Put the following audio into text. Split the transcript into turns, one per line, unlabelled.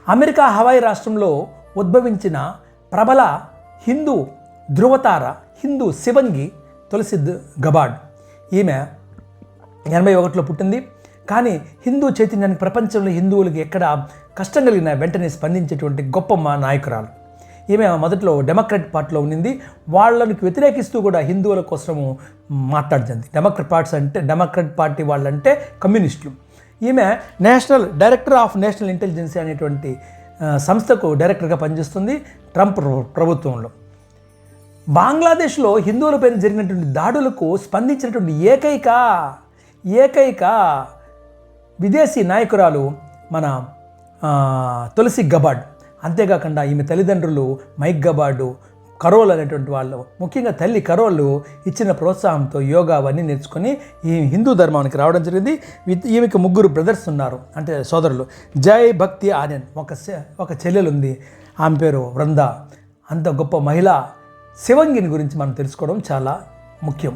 America Hawaii రాష్ట్రంలో ఉద్భవించిన ప్రబల హిందూ ధృవతార, హిందూ శివంగి తులసి గబార్డ్. ఈమె 81లో పుట్టింది. కానీ హిందూ చైతన్యానికి, ప్రపంచంలో హిందువులకి ఎక్కడ కష్టం కలిగిన వెంటనే స్పందించేటువంటి గొప్ప నాయకురాలు. ఈమె మొదట్లో డెమోక్రట్ పార్టీలో ఉన్నింది. వాళ్ళకి వ్యతిరేకిస్తూ కూడా హిందువుల కోసము మాట్లాడుతుంది. డెమోక్రట్ పార్టీ వాళ్ళంటే కమ్యూనిస్టులు. ఈమె డైరెక్టర్ ఆఫ్ నేషనల్ ఇంటెలిజెన్స్ అనేటువంటి సంస్థకు డైరెక్టర్గా పనిచేస్తుంది ట్రంప్ ప్రభుత్వంలో. బంగ్లాదేశ్లో హిందువులపైన జరిగినటువంటి దాడులకు స్పందించినటువంటి ఏకైక విదేశీ నాయకురాలు మన తులసి గబార్డ్. అంతేకాకుండా ఈమె తల్లిదండ్రులు మైక్ గబార్డు, కరోల్ అనేటువంటి వాళ్ళు, ముఖ్యంగా తల్లి కరోల్ ఇచ్చిన ప్రోత్సాహంతో యోగా అవన్నీ నేర్చుకొని ఈ హిందూ ధర్మానికి రావడం జరిగింది. ఈమెకి 3 బ్రదర్స్ ఉన్నారు, అంటే సోదరులు. జై భక్తి ఆర్యన్ ఒక చెల్లెలు ఉంది, ఆమె పేరు వృంద. అంత గొప్ప మహిళ శివంగిని గురించి మనం తెలుసుకోవడం చాలా ముఖ్యం.